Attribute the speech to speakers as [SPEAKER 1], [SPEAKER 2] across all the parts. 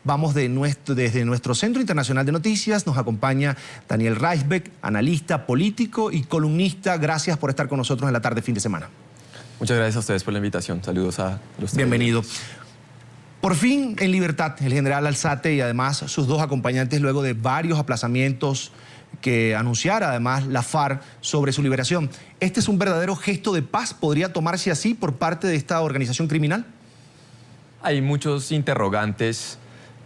[SPEAKER 1] Vamos desde nuestro Centro Internacional de Noticias. Nos acompaña Daniel Reisbeck, analista político y columnista. Gracias por estar con nosotros en la tarde fin de semana.
[SPEAKER 2] Muchas gracias a ustedes por la invitación. Saludos a los
[SPEAKER 1] Bienvenido. Por fin en libertad el general Alzate y además sus dos acompañantes luego de varios aplazamientos que anunciara además la FARC sobre su liberación. ¿Este es un verdadero gesto de paz? ¿Podría tomarse así por parte de esta organización criminal?
[SPEAKER 2] Hay muchos interrogantes.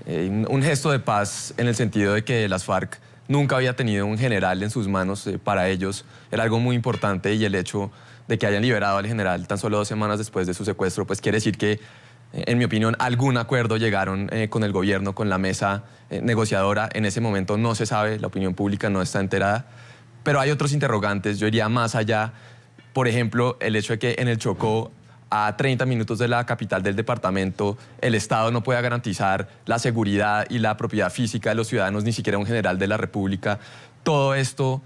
[SPEAKER 2] Un gesto de paz en el sentido de que las FARC nunca había tenido un general en sus manos. Para ellos era algo muy importante, y el hecho de que hayan liberado al general tan solo 2 semanas después de su secuestro, pues quiere decir que, en mi opinión, algún acuerdo llegaron con el gobierno, con la mesa negociadora. En ese momento no se sabe, la opinión pública no está enterada, pero hay otros interrogantes. Yo iría más allá. Por ejemplo, el hecho de que en el Chocó, a 30 minutos de la capital del departamento, el Estado no pueda garantizar la seguridad y la propiedad física de los ciudadanos, ni siquiera un general de la República. Todo esto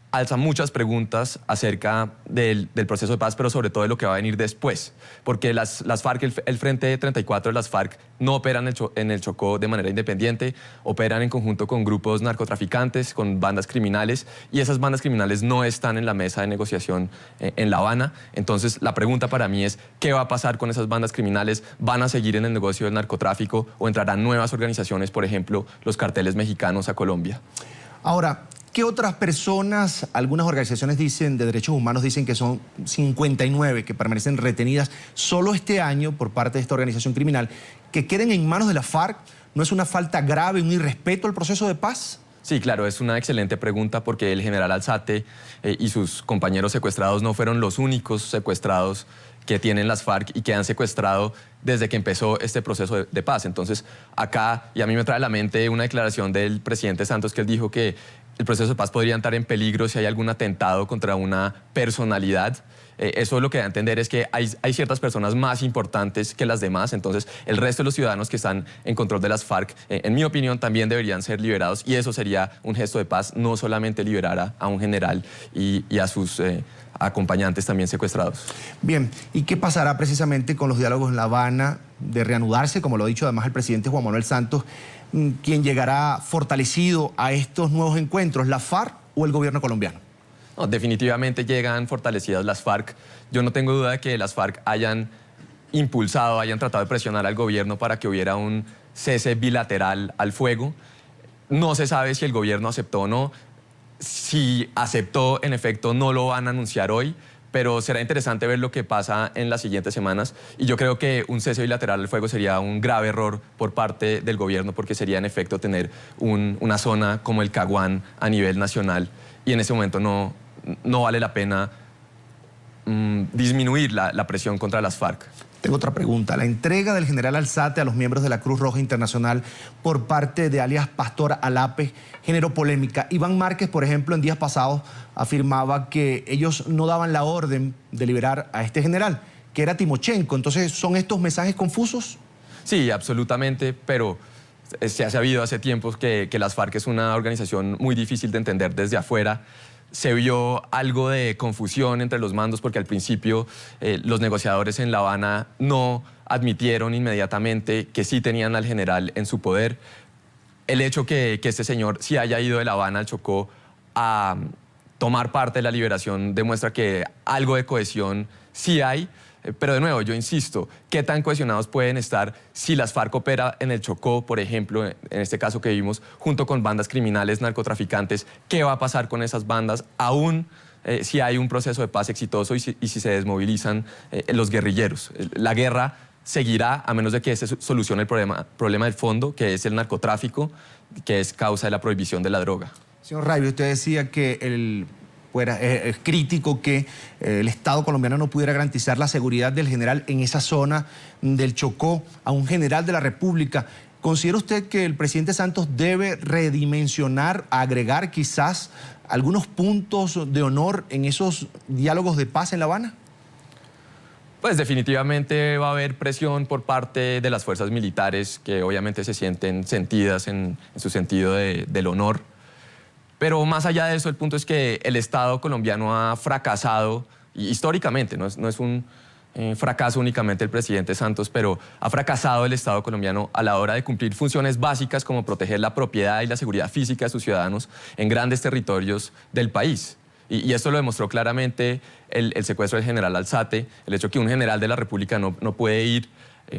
[SPEAKER 2] alza muchas preguntas acerca del proceso de paz, pero sobre todo de lo que va a venir después. Porque las FARC, el Frente 34 de las FARC, no operan en el Chocó de manera independiente, operan en conjunto con grupos narcotraficantes, con bandas criminales, y esas bandas criminales no están en la mesa de negociación en La Habana. Entonces, la pregunta para mí es, ¿qué va a pasar con esas bandas criminales? ¿Van a seguir en el negocio del narcotráfico o entrarán nuevas organizaciones, por ejemplo, los carteles mexicanos a Colombia?
[SPEAKER 1] Ahora, ¿qué otras personas, algunas organizaciones de derechos humanos dicen que son 59 que permanecen retenidas solo este año por parte de esta organización criminal, que queden en manos de la FARC? ¿No es una falta grave, un irrespeto al proceso de paz?
[SPEAKER 2] Sí, claro, es una excelente pregunta, porque el general Alzate y sus compañeros secuestrados no fueron los únicos secuestrados que tienen las FARC y que han secuestrado desde que empezó este proceso de paz. Entonces, acá, y a mí me trae a la mente una declaración del presidente Santos, que él dijo que el proceso de paz podría estar en peligro si hay algún atentado contra una personalidad. Eso lo que da a entender es que hay ciertas personas más importantes que las demás. Entonces, el resto de los ciudadanos que están en control de las FARC, en mi opinión, también deberían ser liberados, y eso sería un gesto de paz, no solamente liberar a un general y a sus acompañantes también secuestrados.
[SPEAKER 1] Bien, ¿y qué pasará precisamente con los diálogos en La Habana de reanudarse, como lo ha dicho además el presidente Juan Manuel Santos? ¿Quién llegará fortalecido a estos nuevos encuentros, la FARC o el gobierno colombiano?
[SPEAKER 2] No, definitivamente llegan fortalecidas las FARC. Yo no tengo duda de que las FARC hayan impulsado, hayan tratado de presionar al gobierno para que hubiera un cese bilateral al fuego. No se sabe si el gobierno aceptó o no. Si aceptó, en efecto, no lo van a anunciar hoy, pero será interesante ver lo que pasa en las siguientes semanas. Y yo creo que un cese bilateral al fuego sería un grave error por parte del gobierno, porque sería, en efecto, tener una zona como el Caguán a nivel nacional, y en ese momento no vale la pena disminuir la presión contra las FARC.
[SPEAKER 1] Tengo otra pregunta. La entrega del general Alzate a los miembros de la Cruz Roja Internacional por parte de alias Pastor Alape generó polémica. Iván Márquez, por ejemplo, en días pasados afirmaba que ellos no daban la orden de liberar a este general, que era Timochenko. Entonces, ¿son estos mensajes confusos?
[SPEAKER 2] Sí, absolutamente, pero se ha sabido hace tiempos que las FARC es una organización muy difícil de entender desde afuera. Se vio algo de confusión entre los mandos, porque al principio los negociadores en La Habana no admitieron inmediatamente que sí tenían al general en su poder. El hecho que este señor sí haya ido de La Habana al Chocó a tomar parte de la liberación demuestra que algo de cohesión sí hay. Pero de nuevo, yo insisto, ¿qué tan cohesionados pueden estar si las FARC opera en el Chocó, por ejemplo, en este caso que vimos, junto con bandas criminales, narcotraficantes? ¿Qué va a pasar con esas bandas aún si hay un proceso de paz exitoso y si se desmovilizan los guerrilleros? La guerra seguirá a menos de que se solucione el problema del fondo, que es el narcotráfico, que es causa de la prohibición de la droga.
[SPEAKER 1] Señor Reisbeck, usted decía que es crítico que el Estado colombiano no pudiera garantizar la seguridad del general en esa zona del Chocó a un general de la República. ¿Considera usted que el presidente Santos debe redimensionar, agregar quizás algunos puntos de honor en esos diálogos de paz en La Habana?
[SPEAKER 2] Pues definitivamente va a haber presión por parte de las fuerzas militares, que obviamente se sienten sentidas en su sentido del honor. Pero más allá de eso, el punto es que el Estado colombiano ha fracasado históricamente, no es un fracasa únicamente el presidente Santos, pero ha fracasado el Estado colombiano a la hora de cumplir funciones básicas como proteger la propiedad y la seguridad física de sus ciudadanos en grandes territorios del país. Y esto lo demostró claramente el secuestro del general Alzate, el hecho que un general de la República no puede ir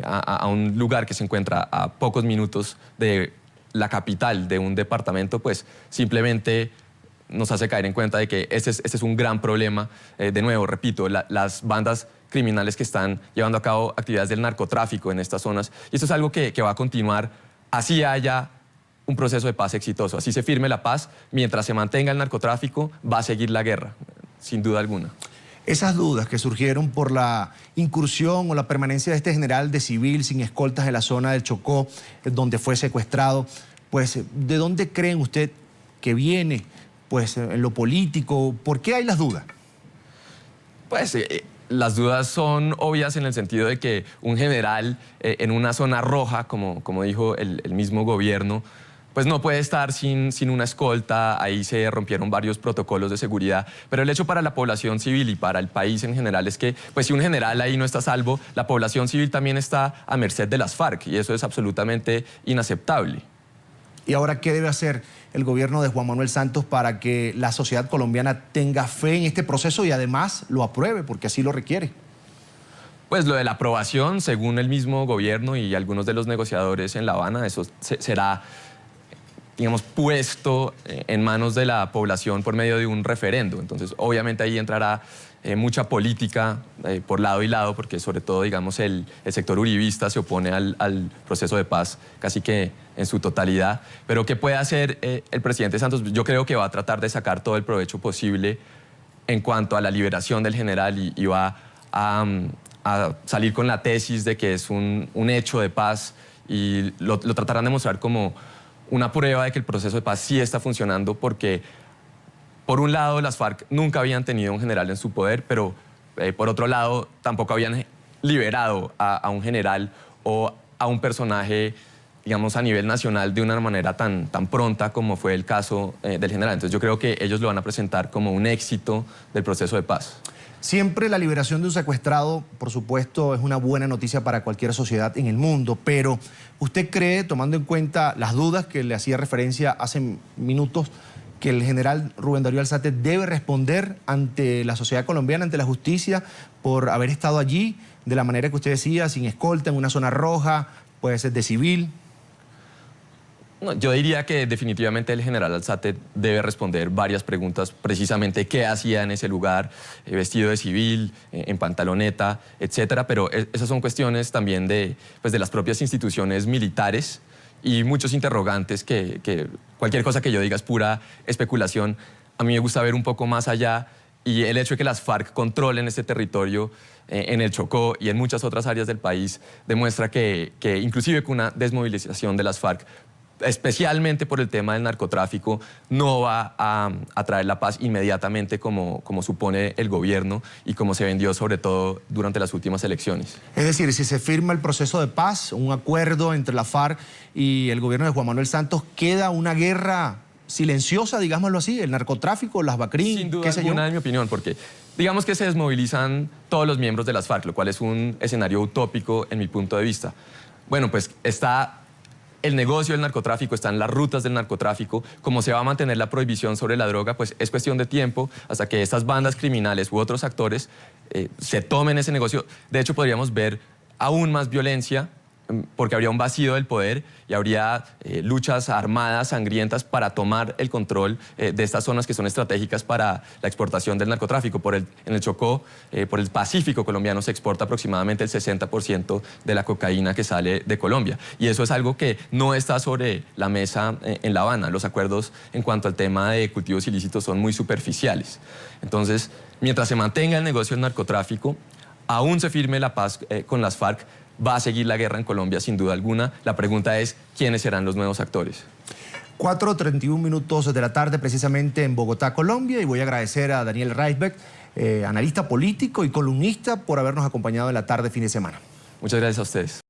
[SPEAKER 2] a un lugar que se encuentra a pocos minutos de la capital de un departamento, pues simplemente nos hace caer en cuenta de que este es un gran problema. De nuevo, repito, las bandas criminales que están llevando a cabo actividades del narcotráfico en estas zonas, y esto es algo que va a continuar así haya un proceso de paz exitoso, así se firme la paz, mientras se mantenga el narcotráfico va a seguir la guerra, sin duda alguna.
[SPEAKER 1] Esas dudas que surgieron por la incursión o la permanencia de este general de civil sin escoltas en la zona del Chocó, donde fue secuestrado, pues, ¿de dónde creen usted que viene? Pues, en lo político, ¿por qué hay las dudas?
[SPEAKER 2] Pues las dudas son obvias en el sentido de que un general en una zona roja, como dijo el mismo gobierno, pues no puede estar sin una escolta. Ahí se rompieron varios protocolos de seguridad, pero el hecho para la población civil y para el país en general es que, pues si un general ahí no está a salvo, la población civil también está a merced de las FARC, y eso es absolutamente inaceptable.
[SPEAKER 1] ¿Y ahora qué debe hacer el gobierno de Juan Manuel Santos para que la sociedad colombiana tenga fe en este proceso y además lo apruebe, porque así lo requiere?
[SPEAKER 2] Pues lo de la aprobación, según el mismo gobierno y algunos de los negociadores en La Habana, eso será, digamos, puesto en manos de la población por medio de un referendo. Entonces, obviamente ahí entrará mucha política por lado y lado, porque sobre todo, digamos, el sector uribista se opone al proceso de paz casi que en su totalidad. Pero ¿qué puede hacer el presidente Santos? Yo creo que va a tratar de sacar todo el provecho posible en cuanto a la liberación del general y va a salir con la tesis de que es un hecho de paz, y lo tratarán de mostrar como una prueba de que el proceso de paz sí está funcionando, porque por un lado las FARC nunca habían tenido un general en su poder, pero por otro lado tampoco habían liberado a un general o a un personaje, digamos, a nivel nacional de una manera tan pronta como fue el caso del general. Entonces yo creo que ellos lo van a presentar como un éxito del proceso de paz.
[SPEAKER 1] Siempre la liberación de un secuestrado, por supuesto, es una buena noticia para cualquier sociedad en el mundo, pero ¿usted cree, tomando en cuenta las dudas que le hacía referencia hace minutos, que el general Rubén Darío Alzate debe responder ante la sociedad colombiana, ante la justicia, por haber estado allí de la manera que usted decía, sin escolta, en una zona roja, puede ser de civil?
[SPEAKER 2] No, yo diría que definitivamente el general Alzate debe responder varias preguntas, precisamente qué hacía en ese lugar, vestido de civil, en pantaloneta, etcétera, pero esas son cuestiones también de las propias instituciones militares, y muchos interrogantes que cualquier cosa que yo diga es pura especulación. A mí me gusta ver un poco más allá, y el hecho de que las FARC controlen este territorio en el Chocó y en muchas otras áreas del país demuestra que inclusive con una desmovilización de las FARC, especialmente por el tema del narcotráfico, no va a traer la paz inmediatamente como supone el gobierno y como se vendió sobre todo durante las últimas elecciones.
[SPEAKER 1] Es decir, si se firma el proceso de paz, un acuerdo entre la FARC y el gobierno de Juan Manuel Santos, queda una guerra silenciosa, digámoslo así, el narcotráfico, las BACRIM,
[SPEAKER 2] sin duda alguna, en mi opinión, porque digamos que se desmovilizan todos los miembros de las FARC, lo cual es un escenario utópico en mi punto de vista. Bueno, pues está el negocio del narcotráfico, están las rutas del narcotráfico. Como se va a mantener la prohibición sobre la droga, pues es cuestión de tiempo hasta que estas bandas criminales u otros actores se tomen ese negocio. De hecho, podríamos ver aún más violencia, porque habría un vacío del poder y habría luchas armadas, sangrientas, para tomar el control de estas zonas que son estratégicas para la exportación del narcotráfico. En el Chocó, por el Pacífico colombiano, se exporta aproximadamente el 60% de la cocaína que sale de Colombia. Y eso es algo que no está sobre la mesa en La Habana. Los acuerdos en cuanto al tema de cultivos ilícitos son muy superficiales. Entonces, mientras se mantenga el negocio del narcotráfico, aún se firme la paz con las FARC, va a seguir la guerra en Colombia sin duda alguna. La pregunta es, ¿quiénes serán los nuevos actores?
[SPEAKER 1] 4:31 minutos de la tarde, precisamente en Bogotá, Colombia, y voy a agradecer a Daniel Reisbeck, analista político y columnista, por habernos acompañado en la tarde fin de semana.
[SPEAKER 2] Muchas gracias a ustedes.